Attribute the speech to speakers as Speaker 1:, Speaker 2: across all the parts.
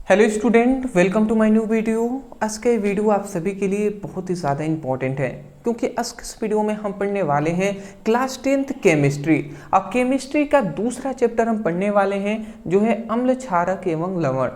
Speaker 1: Hello student, welcome to my new video. आज का ये वीडियो आप सभी के लिए बहुत ही ज़्यादा इंपॉर्टेंट है क्योंकि आज के इस वीडियो में हम पढ़ने वाले हैं क्लास 10th केमिस्ट्री। अब केमिस्ट्री का दूसरा चैप्टर हम पढ़ने वाले हैं जो है अम्ल, क्षारक एवं लवण।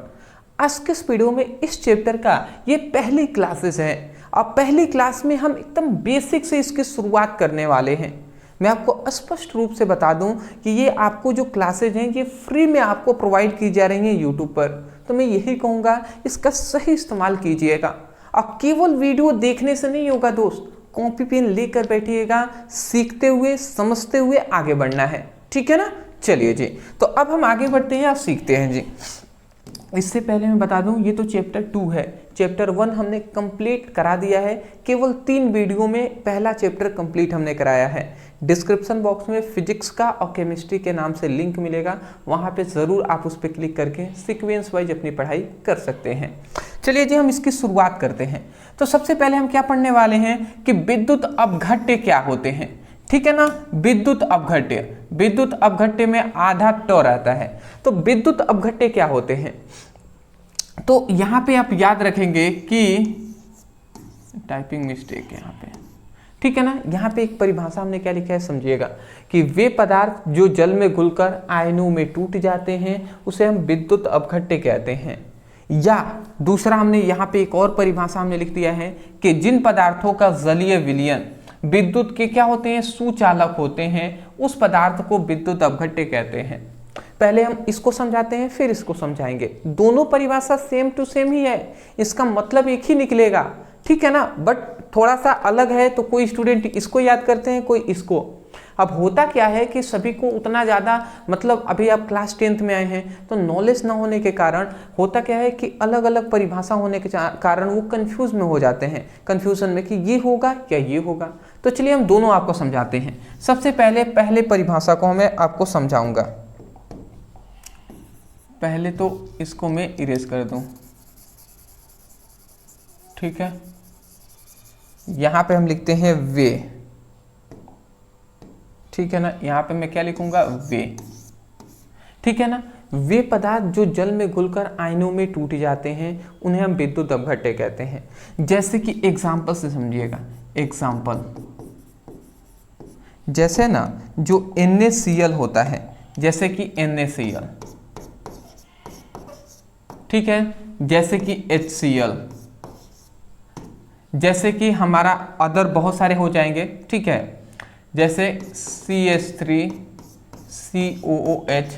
Speaker 1: आज के इस वीडियो में इस चैप्टर का ये पहली क्लासेस है। अब पहली क्लास में हम एकदम बेसिक से इसकी शुरुआत करने वाले हैं। मैं आपको स्पष्ट रूप से बता दूं कि ये आपको जो क्लासेज हैं ये फ्री में आपको प्रोवाइड की जा रही हैं यूट्यूब पर। तो मैं यही कहूँगा इसका सही इस्तेमाल कीजिएगा। अब केवल वीडियो देखने से नहीं होगा दोस्त, कॉपी पेन लेकर बैठिएगा, सीखते हुए समझते हुए आगे बढ़ना है, ठीक है ना। चलिए जी, तो अब हम आगे बढ़ते हैं और सीखते हैं जी। इससे पहले मैं बता दूं ये तो चैप्टर 2 है। चैप्टर 1 हमने कंप्लीट करा दिया है, केवल 3 वीडियो में पहला चैप्टर कंप्लीट हमने कराया है। डिस्क्रिप्शन बॉक्स में फिजिक्स का और केमिस्ट्री के नाम से लिंक मिलेगा, वहां पे ज़रूर आप उस पर क्लिक करके सीक्वेंस वाइज अपनी पढ़ाई कर सकते हैं। चलिए जी, हम इसकी शुरुआत करते हैं। तो सबसे पहले हम क्या पढ़ने वाले हैं कि विद्युत अपघट्य क्या होते हैं, ठीक है ना। विद्युत अपघट्य, विद्युत अपघट्य में आधा ट रहता है। तो विद्युत अपघट्य क्या होते हैं, तो यहां पे आप याद रखेंगे कि टाइपिंग मिस्टेक है यहाँ पे, ठीक है ना। यहाँ पे एक परिभाषा हमने क्या लिखा है समझिएगा कि वे पदार्थ जो जल में घुलकर आयनों में टूट जाते हैं उसे हम विद्युत अपघट्य कहते हैं। या दूसरा हमने यहाँ पे एक और परिभाषा हमने लिख दिया है कि जिन पदार्थों का जलीय विलयन विद्युत के क्या होते हैं, सुचालक होते हैं, उस पदार्थ को विद्युत अपघट्य कहते हैं। पहले हम इसको समझाते हैं फिर इसको समझाएंगे। दोनों परिभाषा सेम टू सेम ही है, इसका मतलब एक ही निकलेगा, ठीक है ना। बट थोड़ा सा अलग है, तो कोई स्टूडेंट इसको याद करते हैं, कोई इसको। अब होता क्या है कि सभी को उतना ज़्यादा मतलब अभी आप क्लास 10th में आए हैं तो नॉलेज ना होने के कारण होता क्या है कि अलग अलग परिभाषा होने के कारण वो कंफ्यूज में हो जाते हैं, कंफ्यूजन में कि ये होगा या ये होगा। तो चलिए हम दोनों आपको समझाते हैं। सबसे पहले परिभाषा को मैं आपको समझाऊंगा। पहले तो इसको मैं इरेज कर दूं, ठीक है। यहां पे हम लिखते हैं वे, ठीक है ना। यहां पे मैं क्या लिखूंगा, वे, ठीक है ना। वे पदार्थ जो जल में घुलकर आयनों में टूट जाते हैं उन्हें हम विद्युत अपघट्य कहते हैं। जैसे कि एग्जाम्पल से समझिएगा। एग्जाम्पल जैसे ना जो NaCl होता है, जैसे कि NaCl, ठीक है। जैसे कि HCl, जैसे कि हमारा अदर बहुत सारे हो जाएंगे, ठीक है। जैसे CH3, COOH,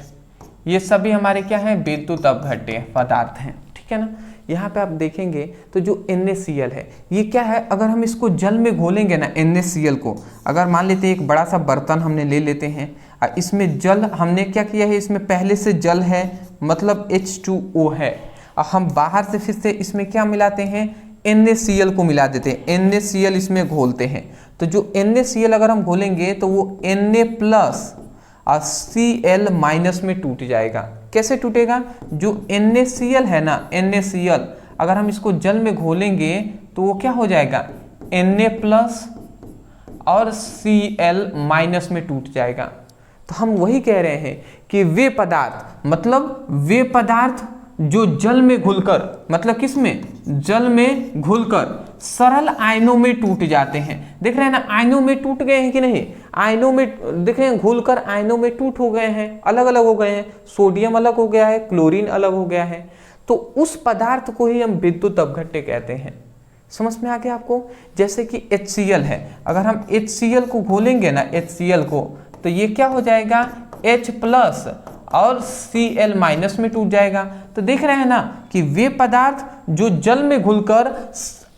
Speaker 1: ये सभी हमारे क्या हैं, विद्युत अपघट्य पदार्थ हैं, ठीक है ना। यहाँ पे आप देखेंगे तो जो NaCl है ये क्या है, अगर हम इसको जल में घोलेंगे ना, NaCl को अगर मान लेते हैं एक बड़ा सा बर्तन हमने ले लेते हैं, इसमें जल हमने क्या किया है, इसमें पहले से जल है मतलब H2O है, और हम बाहर से फिर से इसमें क्या मिलाते हैं, NaCl को मिला देते हैं, NaCl इसमें घोलते हैं। तो जो NaCl अगर हम घोलेंगे तो वो Na+ और Cl- में टूट जाएगा। कैसे टूटेगा, जो NaCl है ना, NaCl अगर हम इसको जल में घोलेंगे तो वो क्या हो जाएगा, Na+ और Cl- में टूट जाएगा। तो हम वही कह रहे हैं कि वे पदार्थ मतलब वे पदार्थ जो जल में घुलकर, मतलब किसमें, जल में घुलकर सरल आयनों में टूट जाते हैं। देख रहे हैं ना, आयनों में टूट गए हैं कि नहीं, आयनों में देख रहे हैं, घुलकर आयनों में टूट हो गए हैं, अलग अलग हो गए हैं, सोडियम अलग हो गया है, क्लोरीन अलग हो गया है। तो उस पदार्थ को ही हम विद्युत अपघट्य कहते हैं। समझ में आ गया आपको। जैसे कि HCl है, अगर हम HCl को घोलेंगे ना, HCl को, तो ये क्या हो जाएगा, H+ और Cl- में टूट जाएगा। तो देख रहे हैं ना कि वे पदार्थ जो जल में घुलकर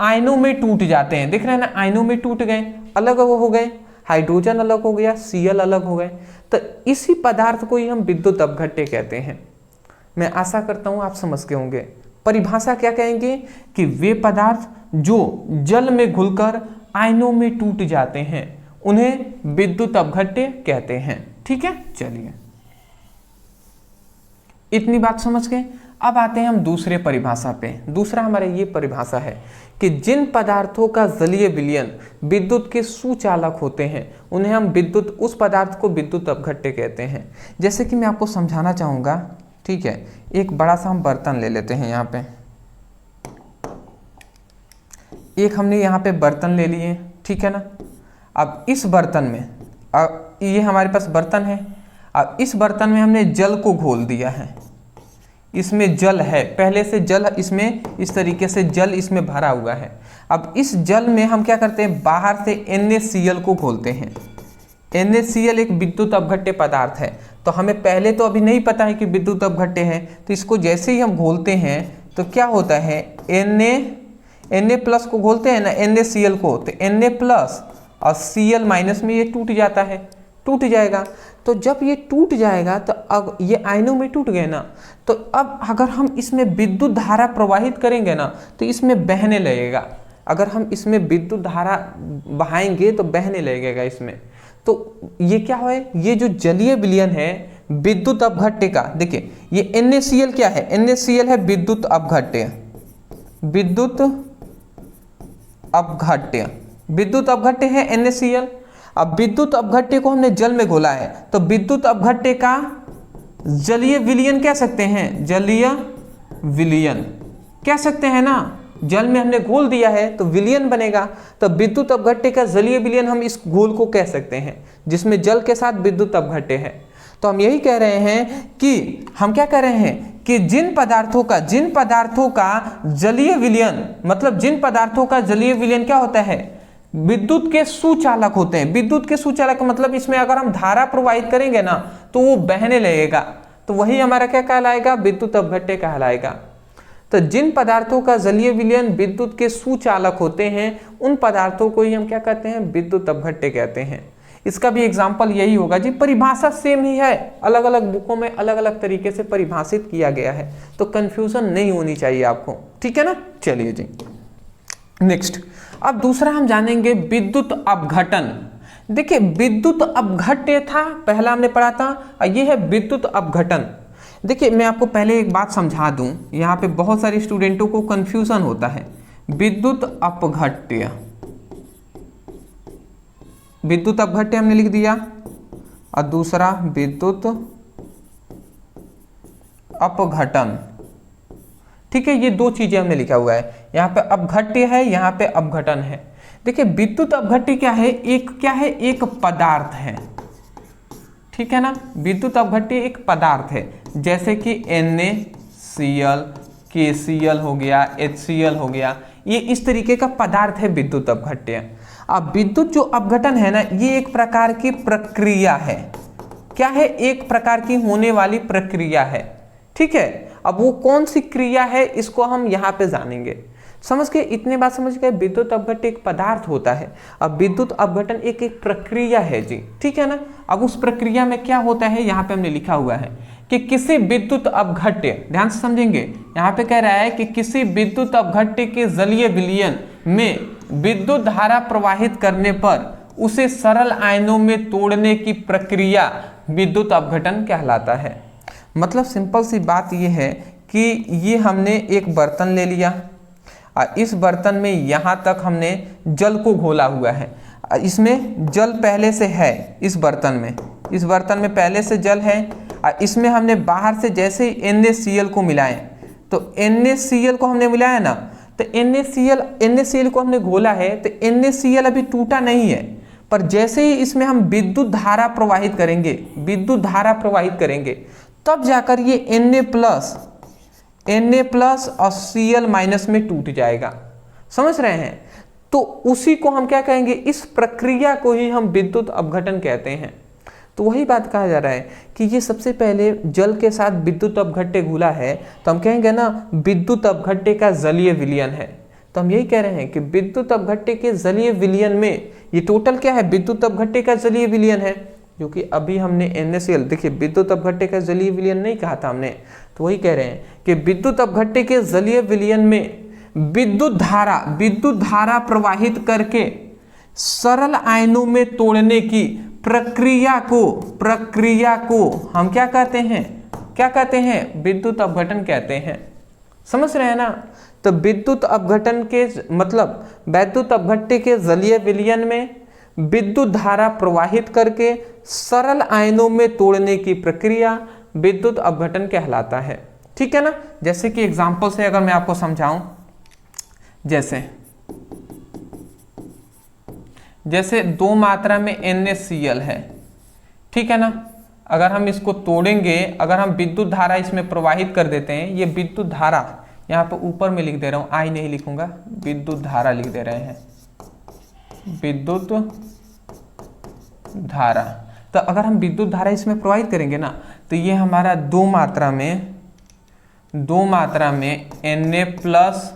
Speaker 1: आयनों में टूट जाते हैं, देख रहे हैं ना, आयनों में टूट गए, अलग हो गए, हाइड्रोजन अलग हो गया, Cl अलग हो गए। तो इसी पदार्थ को ही हम विद्युत अपघट्य कहते हैं। मैं आशा करता हूं आप समझ गए होंगे। परिभाषा क्या कहेंगे कि वे पदार्थ जो जल में घुलकर आयनों में टूट जाते हैं उन्हें विद्युत अपघट्य कहते हैं, ठीक है। चलिए, इतनी बात समझ गए। अब आते हैं हम दूसरे परिभाषा पे। दूसरा हमारा ये परिभाषा है कि जिन पदार्थों का जलीय विलयन विद्युत के सुचालक होते हैं उन्हें हम विद्युत, उस पदार्थ को विद्युत अपघट्य कहते हैं। जैसे कि मैं आपको समझाना चाहूँगा ठीक है, एक बड़ा सा हम बर्तन ले लेते हैं। यहाँ पे एक हमने यहाँ पे बर्तन ले लिए, ठीक है ना। अब इस बर्तन में, अब ये हमारे पास बर्तन है, अब इस बर्तन में हमने जल को घोल दिया है। इसमें जल है, पहले से जल इसमें, इस तरीके से जल इसमें भरा हुआ है। अब इस जल में हम क्या करते हैं, बाहर से NaCl को घोलते हैं। NaCl एक विद्युत अपघट्य पदार्थ है, तो हमें पहले तो अभी नहीं पता है कि विद्युत अपघट्य है, तो इसको जैसे ही हम घोलते हैं तो क्या होता है, Na+ को घोलते हैं ना, NaCl को, तो Na+ और Cl- में ये टूट जाता है, टूट जाएगा। तो जब ये टूट जाएगा तो अब ये आयनों में टूट गए ना, तो अब अगर हम इसमें विद्युत धारा प्रवाहित करेंगे ना तो इसमें बहने लगेगा। अगर हम इसमें विद्युत धारा बहाएंगे तो बहने लगेगा इसमें। तो ये क्या है, ये जो जलीय विलयन है विद्युत अपघट्य का, देखिए ये NaCl क्या है, NaCl है विद्युत अपघट्य, विद्युत अपघट्य, विद्युत अपघट्य है NaCl। अब विद्युत अपघट्य को हमने जल में घोला है, तो विद्युत अपघट्य का जलीय विलयन कह सकते हैं, जलीय विलयन कह सकते हैं ना। जल में हमने घोल दिया है तो विलयन बनेगा, तो विद्युत अपघट्य का जलीय विलयन हम इस घोल को कह सकते हैं जिसमें जल के साथ विद्युत अपघट्य है। तो हम यही कह रहे हैं कि हम क्या कह रहे हैं कि जिन पदार्थों का जलीय विलयन, मतलब जिन पदार्थों का जलीय विलयन क्या होता है, विद्युत के सुचालक होते हैं। विद्युत के सुचालक मतलब इसमें अगर हम धारा प्रवाहित करेंगे ना तो वो बहने लगेगा, तो वही हमारा क्या कहलाएगा, विद्युत अपघट्य कहलाएगा। तो जिन पदार्थों का जलीय विलयन विद्युत के सुचालक होते हैं उन पदार्थों को ही हम क्या कहते हैं, विद्युत अपघट्य कहते हैं। इसका भी एग्जाम्पल यही होगा जी, परिभाषा सेम ही है, अलग अलग बुकों में अलग अलग तरीके से परिभाषित किया गया है, तो कंफ्यूजन नहीं होनी चाहिए आपको, ठीक है ना। चलिए जी नेक्स्ट, अब दूसरा हम जानेंगे विद्युत अपघटन। देखिए विद्युत अपघट्य था, पहला हमने पढ़ा था, और ये है विद्युत अपघटन। देखिए मैं आपको पहले एक बात समझा दूं, यहाँ पे बहुत सारे स्टूडेंटों को कंफ्यूजन होता है। विद्युत अपघट्य, विद्युत अपघट्य हमने लिख दिया, और दूसरा विद्युत अपघटन, ठीक है। ये दो चीजें हमने लिखा हुआ है, यहाँ पे अपघट्य है, यहाँ पे अपघटन है। देखिए विद्युत अपघट्य क्या है, एक पदार्थ है, ठीक है ना। विद्युत अपघट्य एक पदार्थ है, जैसे कि NaCl, KCl हो गया, HCl हो गया, ये इस तरीके का पदार्थ है विद्युत अपघट्य। अब विद्युत जो अपघटन है ना, ये एक प्रकार की प्रक्रिया है। क्या है, एक प्रकार की होने वाली प्रक्रिया है, ठीक है। अब वो कौन सी क्रिया है इसको हम यहाँ पे जानेंगे। समझ गए, इतने बात समझ गए, विद्युत अपघट्य एक पदार्थ होता है, अब विद्युत अपघटन एक प्रक्रिया है जी, ठीक है ना। अब उस प्रक्रिया में क्या होता है, यहाँ पे हमने लिखा हुआ है कि किसी विद्युत अपघट्य, ध्यान से समझेंगे, यहाँ पे कह रहा है कि किसी विद्युत अपघट्य के जलीय विलयन में विद्युत धारा प्रवाहित करने पर उसे सरल आयनों में तोड़ने की प्रक्रिया विद्युत अपघटन कहलाता है। मतलब सिंपल सी बात यह है कि ये हमने एक बर्तन ले लिया, और इस बर्तन में यहाँ तक हमने जल को घोला हुआ है, इसमें जल पहले से है, इस बर्तन में पहले से जल है, और इसमें हमने बाहर से जैसे ही NaCl को मिलाएं, तो NaCl को हमने मिलाया ना, तो NaCl को हमने घोला है, तो NaCl अभी टूटा नहीं है, पर जैसे ही इसमें हम विद्युत धारा प्रवाहित करेंगे तब जाकर ये Na+ और Cl- में टूट जाएगा, समझ रहे हैं। तो उसी को हम क्या कहेंगे, इस प्रक्रिया को ही हम विद्युत अपघटन कहते हैं। तो वही बात कहा जा रहा है कि ये सबसे पहले जल के साथ विद्युत अपघट्य घुला है, तो हम कहेंगे ना विद्युत अपघट्य का जलीय विलयन है। तो हम यही कह रहे हैं कि विद्युत अपघट्य के जलीय विलयन में ये टोटल क्या है, विद्युत अपघट्य का जलीय विलयन है, जो कि अभी हमने NaCl, देखिए विद्युत अपघट्य का जलीय विलयन नहीं कहा था हमने, तो वही कह रहे हैं कि विद्युत अपघट्य के जलीय विलयन में विद्युत धारा प्रवाहित करके सरल आयनों में तोड़ने की प्रक्रिया को हम क्या कहते हैं, विद्युत अपघटन कहते हैं। समझ रहे हैं ना। तो विद्युत अपघटन के मतलब विद्युत अपघट्य के जलीय विलयन में विद्युत धारा प्रवाहित करके सरल आयनों में तोड़ने की प्रक्रिया विद्युत अपघटन कहलाता है। ठीक है ना। जैसे कि एग्जाम्पल से अगर मैं आपको समझाऊं, जैसे दो मात्रा में NaCl है, ठीक है ना। अगर हम इसको तोड़ेंगे, अगर हम विद्युत धारा इसमें प्रवाहित कर देते हैं, ये विद्युत धारा यहाँ पर ऊपर में लिख दे रहा हूँ, आई नहीं लिखूंगा, विद्युत धारा लिख दे रहे हैं, विद्युत धारा। तो अगर हम विद्युत धारा इसमें प्रवाहित करेंगे ना, तो ये हमारा दो मात्रा में Na प्लस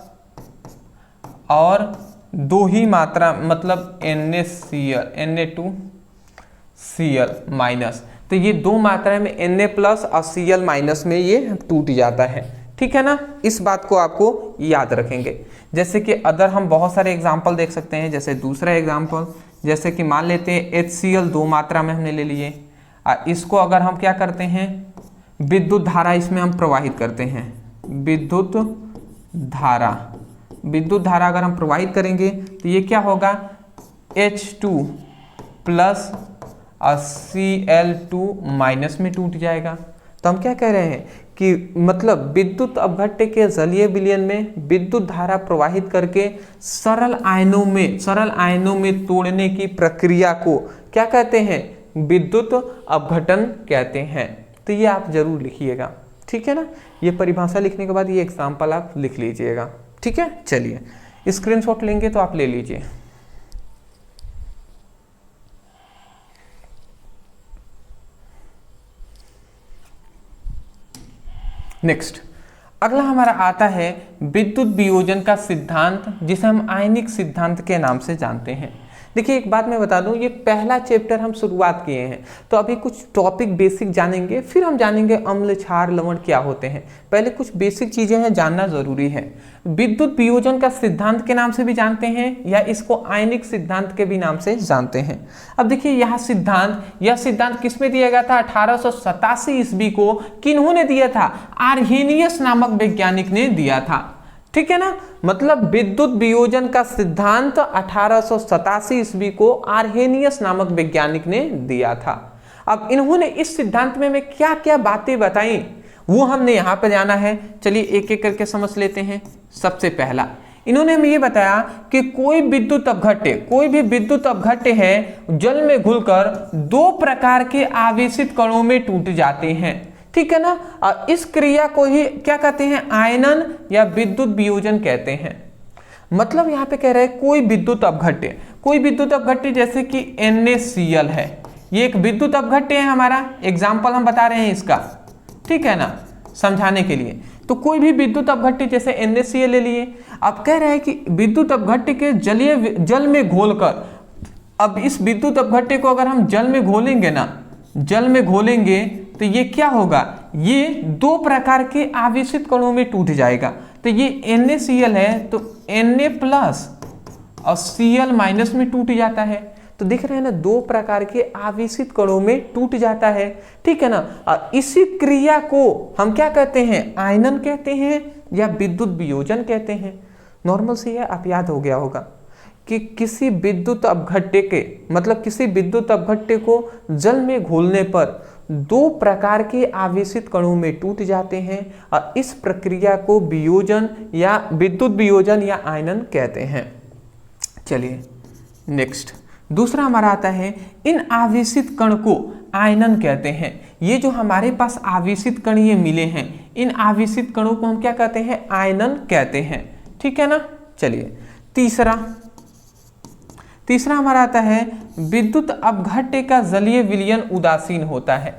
Speaker 1: और दो ही मात्रा मतलब Na2Cl माइनस, तो ये दो मात्रा में Na प्लस और Cl माइनस में ये टूट जाता है। ठीक है ना। इस बात को आपको याद रखेंगे। जैसे कि अदर हम बहुत सारे एग्जाम्पल देख सकते हैं। जैसे दूसरा एग्जाम्पल, जैसे कि मान लेते हैं HCl दो मात्रा में हमने ले लिए, इसको अगर हम क्या करते हैं, विद्युत धारा इसमें हम प्रवाहित करते हैं, विद्युत धारा अगर हम प्रवाहित करेंगे तो ये क्या होगा, H2 प्लस और Cl2 माइनस में टूट जाएगा। तो हम क्या कह रहे हैं कि मतलब विद्युत अपघट्य के जलीय विलयन में विद्युत धारा प्रवाहित करके सरल आयनों में तोड़ने की प्रक्रिया को क्या कहते हैं, विद्युत अपघटन कहते हैं। तो ये आप जरूर लिखिएगा। ठीक है ना। ये परिभाषा लिखने के बाद ये एग्जाम्पल आप लिख लीजिएगा। ठीक है। चलिए स्क्रीनशॉट लेंगे तो आप ले लीजिए। नेक्स्ट अगला हमारा आता है विद्युत वियोजन का सिद्धांत, जिसे हम आयनिक सिद्धांत के नाम से जानते हैं। देखिए एक बात मैं बता दूं, ये पहला चैप्टर हम शुरुआत किए हैं, तो अभी कुछ टॉपिक बेसिक जानेंगे, फिर हम जानेंगे अम्ल क्षार लवण क्या होते हैं। पहले कुछ बेसिक चीजें हैं, जानना जरूरी है। विद्युत वियोजन का सिद्धांत के नाम से भी जानते हैं या इसको आयनिक सिद्धांत के भी नाम से जानते हैं। अब देखिए यह सिद्धांत किसमें दिया गया था, 1887 ईस्वी को किन्होंने दिया था, आर्हेनियस नामक वैज्ञानिक ने दिया था। ठीक है ना। मतलब विद्युत वियोजन का सिद्धांत 1887 ईस्वी को आर्हेनियस नामक वैज्ञानिक ने दिया था। अब इन्होंने इस सिद्धांत में क्या क्या बातें बताई वो हमने यहां पर जाना है। चलिए एक एक करके समझ लेते हैं। सबसे पहला इन्होंने हमें ये बताया कि कोई भी विद्युत अपघट्य है जल में घुलकर दो प्रकार के आवेशित कणों में टूट जाते हैं। ठीक है ना। और इस क्रिया को ही क्या कहते हैं, आयनन या विद्युत वियोजन कहते हैं। मतलब यहाँ पे कह रहे हैं कोई विद्युत अपघट्य जैसे कि NaCl है, ये एक विद्युत अपघट्य है हमारा, एग्जाम्पल हम बता रहे हैं इसका। ठीक है ना, समझाने के लिए। तो कोई भी विद्युत अपघट्य जैसे NaCl ले लिए। अब कह रहे हैं कि विद्युत अपघट्य के जल में घोलकर, अब इस विद्युत अपघट्य को अगर हम जल में घोलेंगे तो ये क्या होगा, ये दो प्रकार के आवेशित कणों में टूट जाएगा। तो ये NaCl है तो Na प्लस और Cl माइनस में टूट जाता है। तो देख रहे हैं ना, दो प्रकार के आवेशित कणों में टूट जाता है। ठीक है ना। और इसी क्रिया को हम क्या कहते हैं, आयनन कहते हैं या विद्युत वियोजन कहते हैं। नॉर्मल से है, आप याद हो गया होगा कि किसी विद्युत अपघट्य को जल में घोलने पर दो प्रकार के आवेशित कणों में टूट जाते हैं और इस प्रक्रिया को वियोजन या विद्युत वियोजन या आयनन कहते हैं। चलिए नेक्स्ट दूसरा हमारा आता है, इन आवेशित कण को आयनन कहते हैं। ये जो हमारे पास आवेशित कण ये मिले हैं, इन आवेशित कणों को हम क्या कहते हैं, आयनन कहते हैं। ठीक है ना। चलिए तीसरा हमारा आता है, विद्युत अपघट्य का जलीय विलयन उदासीन होता है।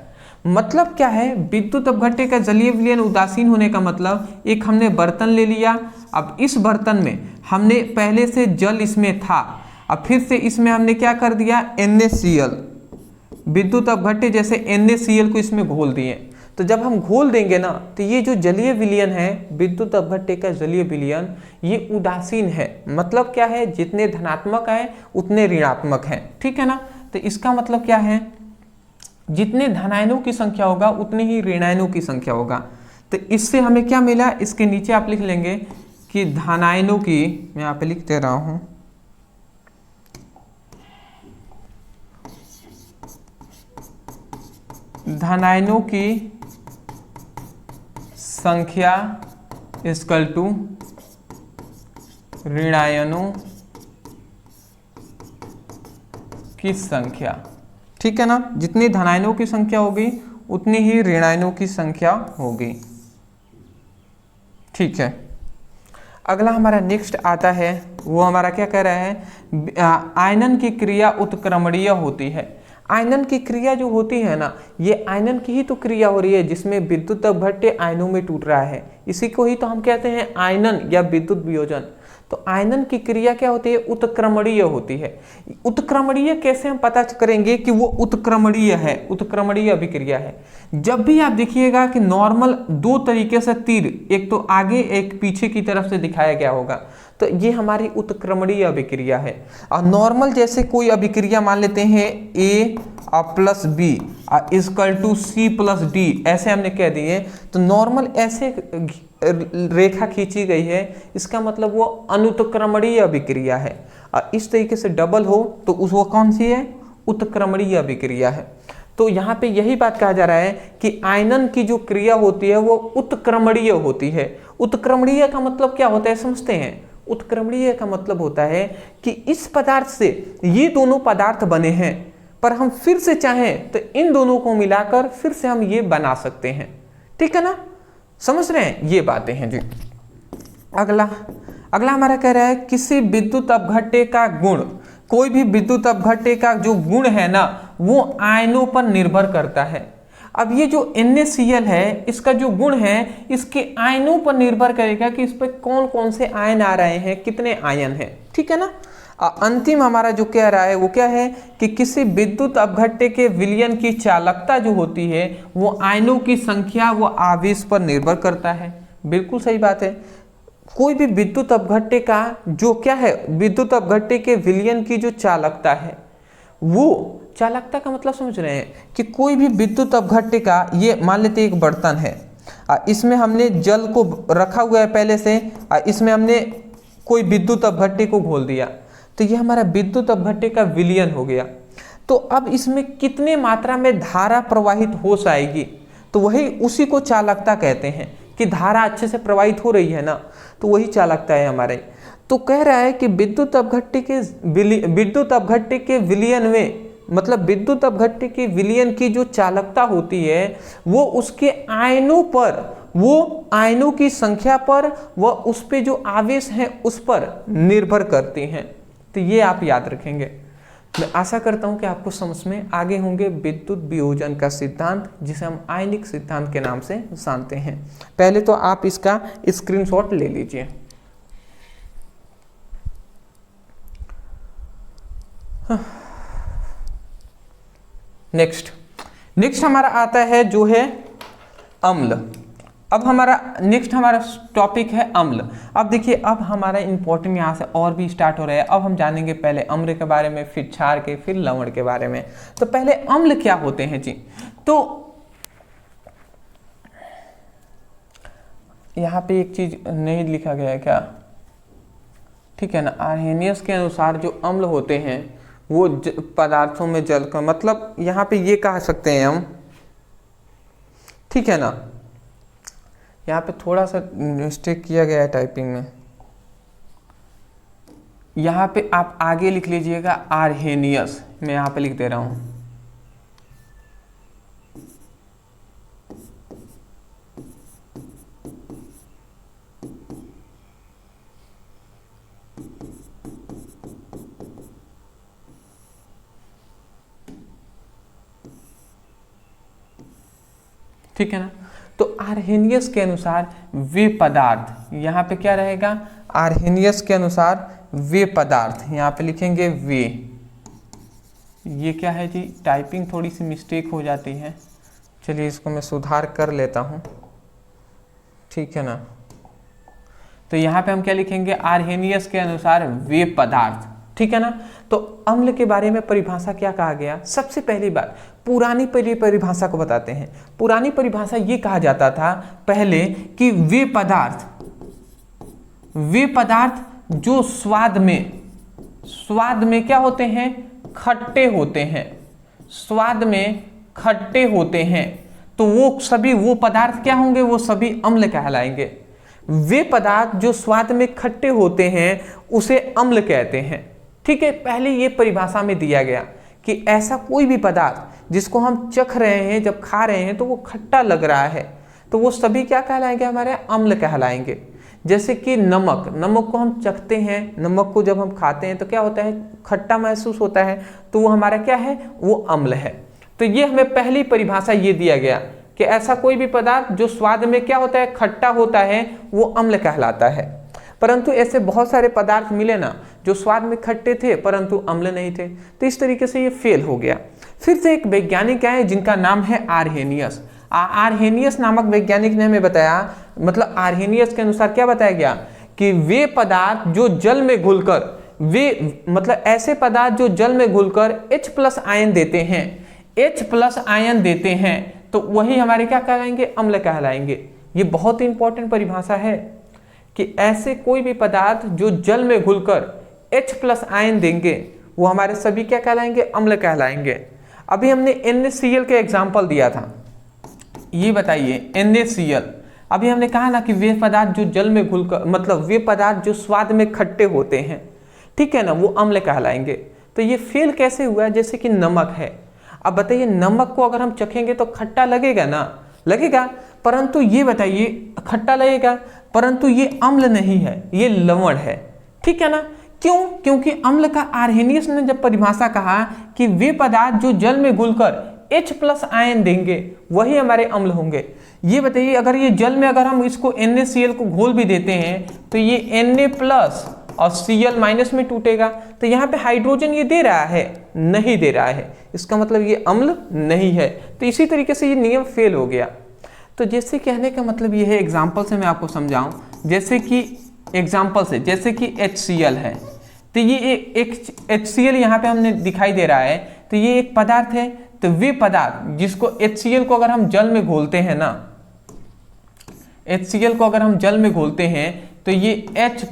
Speaker 1: मतलब क्या है, विद्युत अपघट्य का जलीय विलयन उदासीन होने का मतलब, एक हमने बर्तन ले लिया, अब इस बर्तन में हमने पहले से जल इसमें था, अब फिर से इसमें हमने क्या कर दिया, NaCl, विद्युत अपघट्य जैसे NaCl को इसमें घोल दिए। तो जब हम घोल देंगे ना, तो ये जो जलीय विलयन है, विद्युत अपघट्य का जलीय विलयन, ये उदासीन है। मतलब क्या है, जितने धनात्मक है उतने ऋणात्मक है। ठीक है ना। तो इसका मतलब क्या है, जितने धनायनों की संख्या होगा उतनी ही ऋणायनों की संख्या होगा। तो इससे हमें क्या मिला, इसके नीचे आप लिख लेंगे कि धनायनों की, मैं यहाँ पे लिख दे रहा हूं, धनायनों की संख्या इक्वल टू ऋण आयनों की संख्या। ठीक है ना, जितनी धनायनों की संख्या होगी उतनी ही ऋणायनों की संख्या होगी। ठीक है, अगला हमारा नेक्स्ट आता है, वो हमारा क्या कह रहा है, आयनन की क्रिया उत्क्रमणीय होती है। आयनन की क्रिया जो होती है ना, ये आयनन की ही तो क्रिया हो रही है जिसमें विद्युत अपघट्य आयनों में टूट रहा है, इसी को ही तो हम कहते हैं आयनन या विद्युत वियोजन। तो आयनन की क्रिया क्या होती है, उत्क्रमणीय होती है। उत्क्रमणीय कैसे हम पता करेंगे कि वो उत्क्रमणीय है, उत्क्रमणीय अभिक्रिया है। जब भी आप देखिएगा कि नॉर्मल दो तरीके से तीर, एक तो आगे एक पीछे की तरफ से दिखाया गया होगा, तो ये हमारी उत्क्रमणीय अभिक्रिया है। और नॉर्मल जैसे कोई अभिक्रिया मान लेते हैं A plus B equal to C plus D, ऐसे हमने कह दिए, तो नॉर्मल ऐसे रेखा खींची गई है, इसका मतलब वो अनुत्क्रमणीय अभिक्रिया है। और इस तरीके से डबल हो तो वो कौन सी है, उत्क्रमणीय अभिक्रिया है। तो यहाँ पे यही बात कहा जा रहा है कि आयनन की जो क्रिया होती है वो उत्क्रमणीय होती है। उत्क्रमणीय का मतलब क्या होता है समझते हैं? उत्क्रमणीय का मतलब होता है कि इस पदार्थ से ये दोनों पदार्थ बने हैं, पर हम फिर से चाहें तो इन दोनों को मिलाकर फिर से हम ये बना सकते हैं। ठीक है ना, समझ रहे हैं, ये बातें हैं जी। अगला हमारा कह रहा है किसी विद्युत अपघट्य का गुण, कोई भी विद्युत अपघट्य का जो गुण है ना वो आयनों पर निर्भर करता है। अब ये जो NaCl है, इसका जो गुण है इसके आयनों पर निर्भर करेगा कि इस पर कौन कौन से आयन आ रहे हैं, कितने आयन हैं। ठीक है ना, अंतिम हमारा जो कह रहा है वो क्या है कि किसी विद्युत अपघट्य के विलयन की चालकता जो होती है वो आयनों की संख्या व आवेश पर निर्भर करता है। बिल्कुल सही बात है। कोई भी विद्युत अपघट्य का जो क्या है, विद्युत अपघट्य के विलयन की जो चालकता है, वो चालकता का मतलब समझ रहे हैं कि कोई भी विद्युत अपघट्य का, ये मान लेते एक बर्तन है, इसमें हमने जल को रखा हुआ है पहले से, इसमें हमने कोई विद्युत अपघट्य को घोल दिया, तो ये हमारा विद्युत अपघट्य का विलयन हो गया। तो अब इसमें कितने मात्रा में धारा प्रवाहित हो जाएगी, तो वही उसी को चालकता कहते हैं कि धारा अच्छे से प्रवाहित हो रही है ना, तो वही चालकता है हमारे। तो कह रहा है कि विद्युत अपघट्य के विलयन में, मतलब विद्युत अपघट्य के विलयन की जो चालकता होती है वो उसके आयनों पर, वो आयनों की संख्या पर व उस पे जो आवेश है उस पर निर्भर करती हैं। तो ये आप याद रखेंगे। मैं आशा करता हूं कि आपको समझ में आगे होंगे विद्युत वियोजन का सिद्धांत, जिसे हम आयनिक सिद्धांत के नाम से जानते हैं। पहले तो आप इसका स्क्रीनशॉट ले लीजिए। नेक्स्ट हमारा आता है जो है अम्ल। अब हमारा टॉपिक है अम्ल। अब देखिए, अब हमारा इंपॉर्टेंट यहाँ से और भी स्टार्ट हो रहा है। अब हम जानेंगे पहले अम्ल के बारे में, फिर क्षार के, फिर लवण के बारे में। तो पहले अम्ल क्या होते हैं जी। तो यहाँ पे एक चीज नहीं लिखा गया है क्या, ठीक है ना। आर्हेनियस के अनुसार जो अम्ल होते हैं वो पदार्थों में जल का, मतलब यहाँ पे ये कह सकते हैं हम, ठीक है ना। यहाँ पे थोड़ा सा मिस्टेक किया गया है टाइपिंग में। यहाँ पे आप आगे लिख लीजिएगा आर्हेनियस, मैं यहाँ पे लिख दे रहा हूँ। ठीक है ना। तो आर्हेनियस के अनुसार वे पदार्थ, यहाँ पे क्या रहेगा, आर्हेनियस के अनुसार वे पदार्थ, यहाँ पे लिखेंगे वे। ये क्या है जी, टाइपिंग थोड़ी सी मिस्टेक हो जाती है, चलिए इसको मैं सुधार कर लेता हूँ, ठीक है ना। तो यहाँ पे हम क्या लिखेंगे, आर्हेनियस के अनुसार वे पदार्थ, ठीक है ना। तो अम्ल के बारे में परिभाषा क्या कहा गया, सबसे पहली बात पुरानी परिभाषा को बताते हैं। पुरानी परिभाषा ये कहा जाता था पहले कि वे पदार्थ जो स्वाद में क्या होते हैं, खट्टे होते हैं, स्वाद में खट्टे होते हैं। तो वो सभी वो पदार्थ क्या होंगे, वो सभी अम्ल कहलाएंगे। वे पदार्थ जो स्वाद में खट्टे होते हैं उसे अम्ल कहते हैं। ठीक है, पहले ये परिभाषा में दिया गया कि ऐसा कोई भी पदार्थ जिसको हम चख रहे हैं, जब खा रहे हैं तो वो खट्टा लग रहा है, तो वो सभी क्या कहलाएंगे, हमारे अम्ल कहलाएंगे। जैसे कि नमक को हम चखते हैं, नमक को जब हम खाते हैं तो क्या होता है, खट्टा महसूस होता है, तो वो हमारा क्या है, वो अम्ल है। तो ये हमें पहली परिभाषा ये दिया गया कि ऐसा कोई भी पदार्थ जो स्वाद में क्या होता है, खट्टा होता है, वो अम्ल कहलाता है। परंतु ऐसे बहुत सारे पदार्थ मिले ना जो स्वाद में खट्टे थे परंतु अम्ल नहीं थे, तो इस तरीके से ये फेल हो गया। फिर से एक वैज्ञानिक है जिनका नाम है आरहेनियस। आरहेनियस नामक वैज्ञानिक ने हमें बताया, मतलब आरहेनियस के अनुसार क्या बताया गया कि वे पदार्थ जो जल में घुलकर, वे मतलब ऐसे पदार्थ जो जल में घुलकर H+ आयन देते हैं, H+ आयन देते हैं, तो वही हमारे क्या कहलाएंगे, अम्ल कहलाएंगे। ये बहुत ही इंपॉर्टेंट परिभाषा है कि ऐसे कोई भी पदार्थ जो जल में घुलकर H+ आयन देंगे वो हमारे सभी क्या कहलाएंगे, अम्ल कहलाएंगे। अभी हमने NaCl का एग्जाम्पल दिया था, ये बताइए NaCl, अभी हमने कहा ना कि वे पदार्थ जो जल में घुलकर, मतलब वे पदार्थ जो स्वाद में खट्टे होते हैं, ठीक है ना, वो अम्ल कहलाएंगे। तो ये फेल कैसे हुआ, जैसे कि नमक है। अब बताइए, नमक को अगर हम चखेंगे तो खट्टा लगेगा ना, लगेगा, परंतु ये बताइए, खट्टा लगेगा, परंतु ये अम्ल नहीं है, ये लवण है। ठीक है ना, क्यों, क्योंकि अम्ल का आरहेनियस ने जब परिभाषा कहा कि वे पदार्थ जो जल में घुलकर H+ आयन देंगे वही हमारे अम्ल होंगे। ये बताइए, अगर ये जल में अगर हम इसको NaCl को घोल भी देते हैं तो ये Na+ और Cl- में टूटेगा, तो यहाँ पे हाइड्रोजन ये दे रहा है, नहीं दे रहा है, इसका मतलब ये अम्ल नहीं है। तो इसी तरीके से ये नियम फेल हो गया। तो जैसे कहने का मतलब ये है, एग्जाम्पल से मैं आपको समझाऊं, जैसे कि एग्जाम्पल से, जैसे कि HCl है, तो ये एक HCl यहाँ पे हमने दिखाई दे रहा है, तो ये एक पदार्थ है। तो वे पदार्थ जिसको HCl को अगर हम जल में घोलते हैं ना, HCl को अगर हम जल में घोलते हैं तो ये H+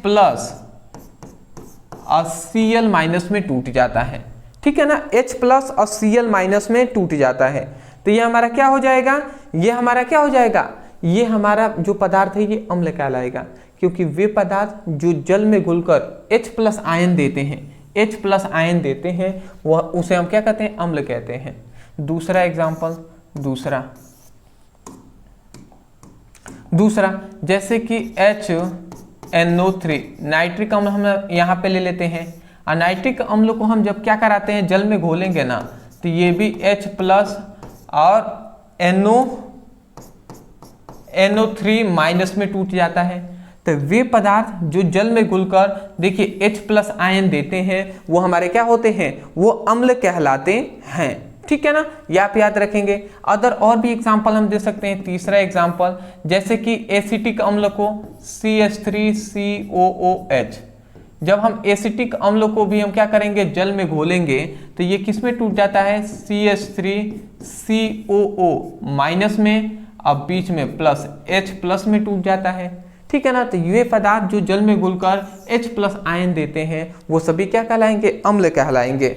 Speaker 1: और Cl- में टूट जाता है। ठीक है ना, H+ और Cl- में टूट जाता है, तो ये हमारा क्या हो जाएगा, ये हमारा क्या हो जाएगा, ये हमारा जो पदार्थ है ये अम्ल कहलाएगा, क्योंकि वे पदार्थ जो जल में घुलकर H+ आयन देते हैं, H+ आयन देते हैं, वह उसे हम क्या कहते हैं, अम्ल कहते हैं। दूसरा एग्जाम्पल, दूसरा जैसे कि HNO3 नाइट्रिक अम्ल हम यहाँ पे ले लेते हैं। और नाइट्रिक अम्ल को हम जब क्या कराते हैं, जल में घोलेंगे ना, तो ये भी H+ और NO3- में टूट जाता है। तो वे पदार्थ जो जल में घुलकर देखिए H+ आयन देते हैं वो हमारे क्या होते हैं, वो अम्ल कहलाते हैं। ठीक है ना, ये आप याद रखेंगे। अदर और भी एग्जाम्पल हम दे सकते हैं। तीसरा एग्जाम्पल, जैसे कि एसिटिक अम्ल को CH3COOH, जब हम एसिटिक अम्ल को भी हम क्या करेंगे, जल में घोलेंगे, तो ये किस में टूट जाता है, CH3COO- में, अब बीच में प्लस H+ में टूट जाता है। ठीक है ना, तो ये पदार्थ जो जल में घुलकर H+ आयन देते हैं वो सभी क्या कहलाएंगे, अम्ल कहलाएंगे।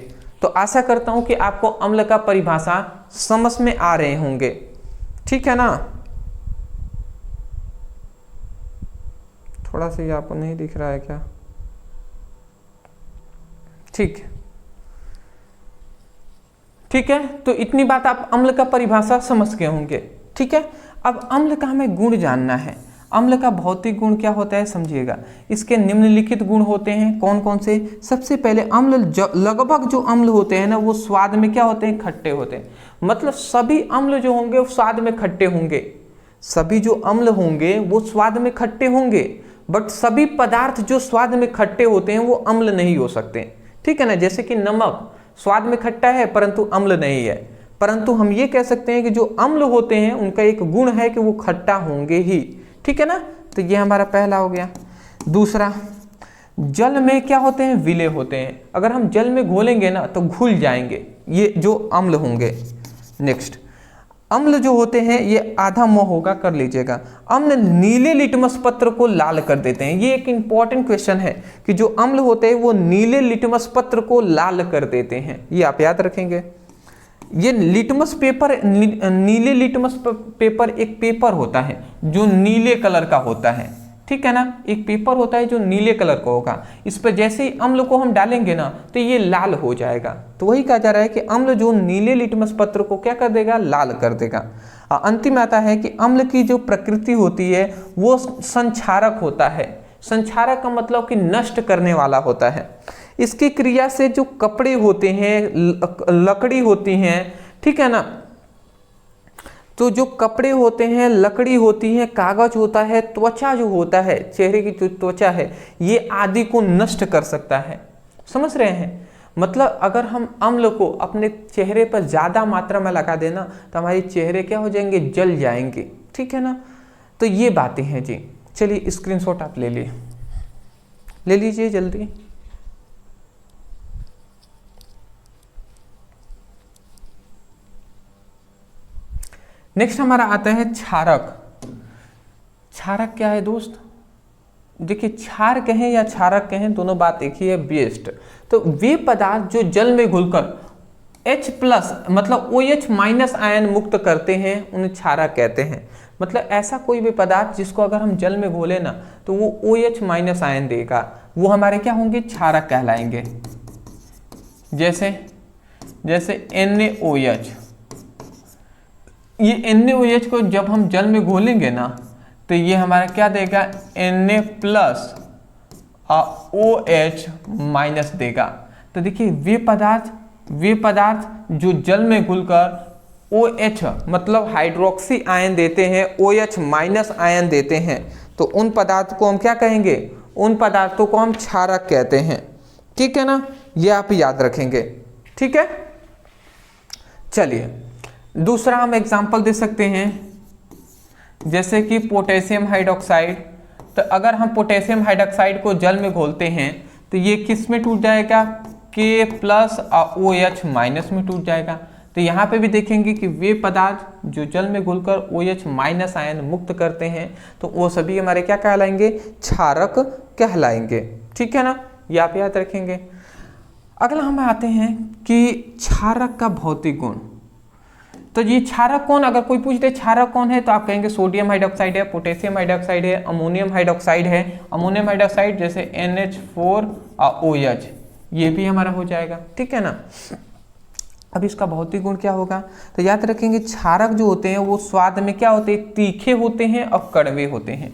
Speaker 1: तो आशा करता हूं कि आपको अम्ल का परिभाषा समझ में आ रहे होंगे। ठीक है ना, थोड़ा सा ये आपको नहीं दिख रहा है क्या, ठीक है, तो इतनी बात आप अम्ल का परिभाषा समझ गए होंगे। ठीक है, अब अम्ल का हमें गुण जानना है। अम्ल का भौतिक गुण क्या होता है समझिएगा। इसके निम्नलिखित गुण होते हैं, कौन कौन से। सबसे पहले अम्ल, लगभग जो अम्ल होते हैं ना वो स्वाद में क्या होते हैं, खट्टे होते हैं। मतलब सभी अम्ल जो होंगे वो स्वाद में खट्टे होंगे, सभी जो अम्ल होंगे वो स्वाद में खट्टे होंगे, बट सभी पदार्थ जो स्वाद में खट्टे होते हैं वो अम्ल नहीं हो सकते। ठीक है ना, जैसे कि नमक स्वाद में खट्टा है परंतु अम्ल नहीं है, परंतु हम ये कह सकते हैं कि जो अम्ल होते हैं उनका एक गुण है कि वो खट्टा होंगे ही। ठीक है ना, तो ये हमारा पहला हो गया। दूसरा, जल में क्या होते हैं, विलेय होते हैं। अगर हम जल में घोलेंगे ना तो घुल जाएंगे ये जो अम्ल होंगे। नेक्स्ट, अम्ल जो होते हैं ये आधा मोह होगा, कर लीजिएगा। अम्ल नीले लिटमस पत्र को लाल कर देते हैं। ये एक इंपॉर्टेंट क्वेश्चन है कि जो अम्ल होते हैं वो नीले लिटमस पत्र को लाल कर देते हैं, ये आप याद रखेंगे। ये लिटमस पेपर, नीले लिटमस पेपर एक पेपर होता है जो नीले कलर का होता है, ठीक है ना, एक पेपर होता है जो नीले कलर का होगा। इस पर जैसे ही अम्ल को हम डालेंगे ना तो ये लाल हो जाएगा। तो वही कहा जा रहा है कि अम्ल जो नीले लिटमस पत्र को क्या कर देगा, लाल कर देगा। अंतिम आता है कि अम्ल की जो प्रकृति होती है वो संक्षारक होता है। संक्षारक का मतलब कि नष्ट करने वाला होता है। इसकी क्रिया से जो कपड़े होते हैं, लकड़ी होती हैं, ठीक है ना, तो जो कपड़े होते हैं, लकड़ी होती है, कागज होता है, त्वचा जो होता है, चेहरे की जो त्वचा है, ये आदि को नष्ट कर सकता है। समझ रहे हैं? मतलब अगर हम अम्ल को अपने चेहरे पर ज़्यादा मात्रा में लगा देना तो हमारे चेहरे क्या हो जाएंगे, जल जाएंगे, ठीक है ना। तो ये बातें हैं जी। चलिए स्क्रीनशॉट आप ले लीजिए जल्दी। नेक्स्ट हमारा आता है क्षारक। क्षारक क्या है दोस्त? देखिए, क्षार कहें या क्षारक कहें, दोनों बात एक ही है, बेस्ट। तो वे पदार्थ जो जल में घुलकर H+ मतलब OH- आयन मुक्त करते हैं उन्हें क्षारक कहते हैं। मतलब ऐसा कोई भी पदार्थ जिसको अगर हम जल में घोले ना तो वो OH- आयन देगा, वो हमारे क्या होंगे, क्षारक कहलाएंगे। जैसे NaOH, ये NaOH को जब हम जल में घोलेंगे ना तो ये हमारा क्या देगा, Na+ OH- देगा। तो देखिए वे पदार्थ जो जल में घुलकर OH मतलब हाइड्रोक्सी आयन देते हैं, OH- आयन देते हैं, तो उन पदार्थ को हम क्या कहेंगे, उन पदार्थों को हम क्षारक कहते हैं, ठीक है ना। ये आप याद रखेंगे, ठीक है। चलिए दूसरा हम एग्जाम्पल दे सकते हैं, जैसे कि पोटेशियम हाइड्रोक्साइड। तो अगर हम पोटेशियम हाइड्रोक्साइड को जल में घोलते हैं तो ये किस में टूट जाएगा, K+ OH- में टूट जाएगा। तो यहाँ पे भी देखेंगे कि वे पदार्थ जो जल में घुलकर OH- आयन मुक्त करते हैं तो वो सभी हमारे क्या कहलाएंगे, क्षारक कहलाएंगे, ठीक है ना। ये आप याद रखेंगे। अगला हम आते हैं कि क्षारक का भौतिक गुण। तो ये क्षारक कौन, अगर कोई पूछ दे क्षारक कौन है तो आप कहेंगे सोडियम हाइड्रोक्साइड है, पोटेशियम हाइड्रोक्साइड है, अमोनियम हाइड्रोक्साइड है। अमोनियम हाइड्रोक्साइड जैसे NH4OH, ये भी हमारा हो जाएगा, ठीक है ना। अब इसका भौतिक गुण क्या होगा, तो याद रखेंगे क्षारक जो होते हैं वो स्वाद में क्या होते हैं, तीखे होते हैं और कड़वे होते हैं।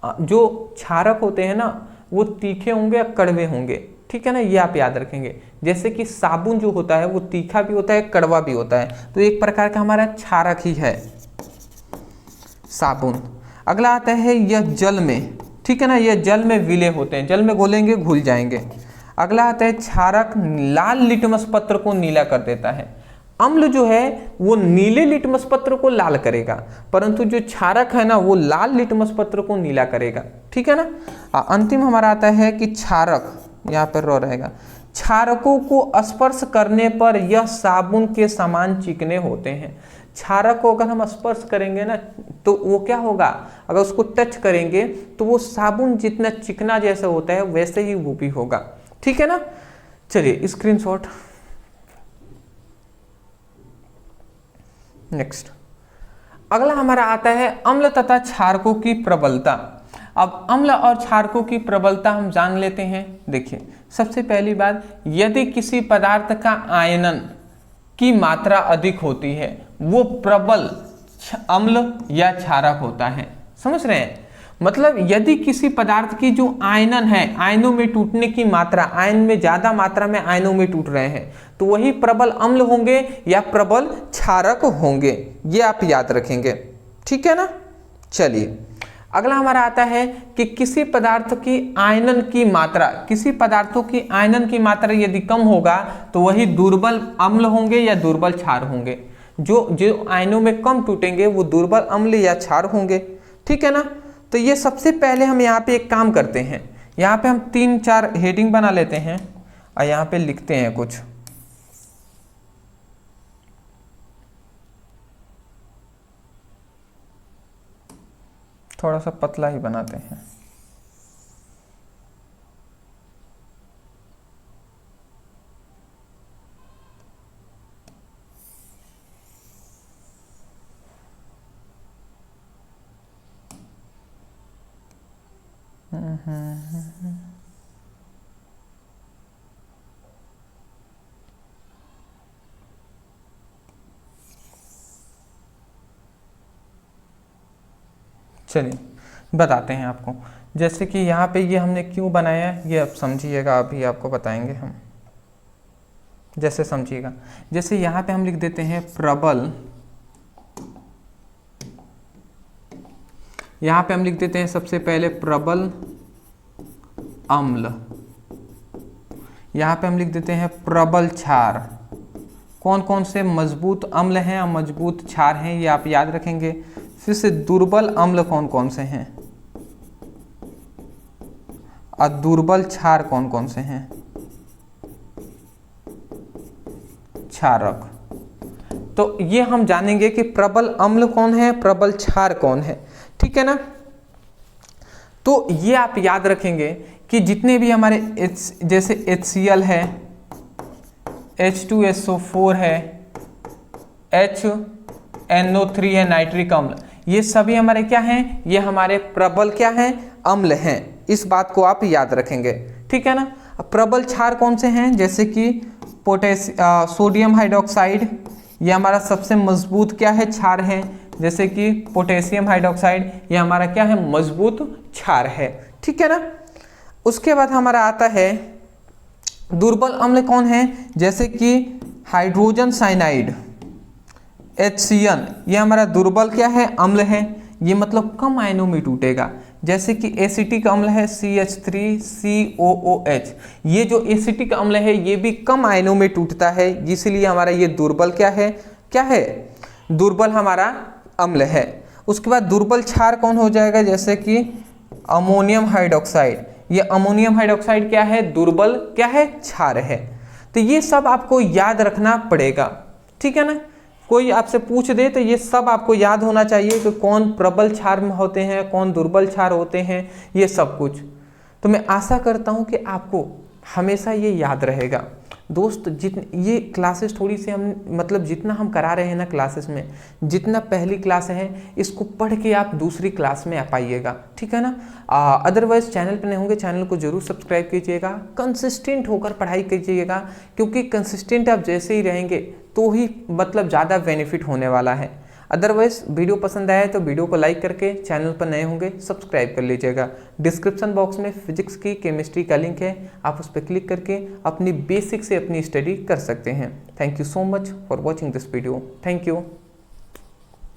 Speaker 1: जो क्षारक होते हैं ना वो तीखे होंगे और कड़वे होंगे, ठीक है ना, ये आप याद रखेंगे। जैसे कि साबुन जो होता है वो तीखा भी होता है, कड़वा भी होता है, तो एक प्रकार का हमारा क्षारक ही है साबुन। अगला आता है यह जल में, ठीक है ना, यह जल में विलय होते हैं, जल में घोलेंगे घुल जाएंगे। अगला आता है क्षारक लाल लिटमस पत्र को नीला कर देता है। अम्ल जो है वो नीले लिटमस पत्र को लाल करेगा, परंतु जो क्षारक है ना वो लाल लिटमस पत्र को नीला करेगा, ठीक है ना। अंतिम हमारा आता है कि क्षारक, यहाँ पर रो रहेगा, क्षारकों को स्पर्श करने पर यह साबुन के समान चिकने होते हैं। क्षारक को अगर हम स्पर्श करेंगे ना तो वो क्या होगा, अगर उसको टच करेंगे तो वो साबुन जितना चिकना जैसा होता है वैसे ही वो भी होगा, ठीक है ना। चलिए स्क्रीनशॉट। नेक्स्ट अगला हमारा आता है अम्ल तथा क्षारकों की प्रबलता। अब अम्ल और क्षारकों की प्रबलता हम जान लेते हैं। देखिए सबसे पहली बात, यदि किसी पदार्थ का आयनन की मात्रा अधिक होती है वो प्रबल अम्ल या क्षारक होता है। समझ रहे हैं, मतलब यदि किसी पदार्थ की जो आयनन है, आयनों में टूटने की मात्रा, आयन में ज्यादा मात्रा में आयनों में टूट रहे हैं तो वही प्रबल अम्ल होंगे या प्रबल क्षारक होंगे, ये आप याद रखेंगे, ठीक है ना। चलिए अगला हमारा आता है कि किसी पदार्थ की आयनन की मात्रा, किसी पदार्थों की आयनन की मात्रा यदि कम होगा तो वही दुर्बल अम्ल होंगे या दुर्बल क्षार होंगे। जो आयनों में कम टूटेंगे वो दुर्बल अम्ल या क्षार होंगे, ठीक है ना। तो ये सबसे पहले हम यहाँ पे एक काम करते हैं, यहाँ पे हम 3-4 हेडिंग बना लेते हैं और यहाँ पे लिखते हैं कुछ। थोड़ा सा पतला ही बनाते हैं। चलिए बताते हैं आपको। जैसे कि यहाँ पे ये हमने क्यों बनाया है ये आप समझिएगा, अभी आपको बताएंगे हम। जैसे समझिएगा, जैसे यहाँ पे हम लिख देते हैं प्रबल, यहाँ पे हम लिख देते हैं सबसे पहले प्रबल अम्ल, यहाँ पे हम लिख देते हैं प्रबल क्षार। कौन कौन से मजबूत अम्ल हैं और मजबूत क्षार हैं ये आप याद रखेंगे। फिर से दुर्बल अम्ल कौन कौन से हैं और दुर्बल क्षार कौन कौन से हैं, क्षारक। तो ये हम जानेंगे कि प्रबल अम्ल कौन है, प्रबल क्षार कौन है, ठीक है ना। तो ये आप याद रखेंगे कि जितने भी हमारे जैसे HCl है, H2SO4 है, HNO3 है, नाइट्रिक अम्ल, ये सभी हमारे क्या हैं, ये हमारे प्रबल क्या हैं, अम्ल हैं। इस बात को आप याद रखेंगे, ठीक है ना। प्रबल क्षार कौन से हैं, जैसे कि सोडियम हाइड्रोक्साइड, ये हमारा सबसे मजबूत क्या है, क्षार है। जैसे कि पोटेशियम हाइड्रोक्साइड, ये हमारा क्या है, मजबूत क्षार है, ठीक है ना। उसके बाद हमारा आता है दुर्बल अम्ल कौन है, जैसे कि हाइड्रोजन साइनाइड HCN, ये हमारा दुर्बल क्या है, अम्ल है। ये मतलब कम आयनों में टूटेगा। जैसे कि एसिटिक अम्ल है CH3COOH, ये जो एसिटिक अम्ल है ये भी कम आयनों में टूटता है, इसलिए हमारा ये दुर्बल क्या है, दुर्बल हमारा अम्ल है। उसके बाद दुर्बल क्षार कौन हो जाएगा, जैसे कि अमोनियम हाइड्रोक्साइड, ये अमोनियम हाइड्रोक्साइड क्या है, दुर्बल क्या है, क्षार है। तो ये सब आपको याद रखना पड़ेगा, ठीक है ना। कोई आपसे पूछ दे तो ये सब आपको याद होना चाहिए कि कौन प्रबल क्षार में होते हैं, कौन दुर्बल क्षार होते हैं, ये सब कुछ। तो मैं आशा करता हूँ कि आपको हमेशा ये याद रहेगा। दोस्त ये क्लासेस थोड़ी सी हम मतलब जितना हम करा रहे हैं ना क्लासेस में, जितना पहली क्लास है इसको पढ़ के आप दूसरी क्लास में आ पाइएगा, ठीक है ना। अदरवाइज चैनल पर नहीं होंगे, चैनल को जरूर सब्सक्राइब कीजिएगा, कंसिस्टेंट होकर पढ़ाई कीजिएगा, क्योंकि कंसिस्टेंट आप जैसे ही रहेंगे तो ही मतलब ज़्यादा बेनिफिट होने वाला है। अदरवाइज वीडियो पसंद आया तो वीडियो को लाइक करके, चैनल पर नए होंगे सब्सक्राइब कर लीजिएगा। डिस्क्रिप्शन बॉक्स में फिजिक्स की, केमिस्ट्री का लिंक है, आप उस पर क्लिक करके अपनी बेसिक से अपनी स्टडी कर सकते हैं। Thank you so much for watching this video. Thank you.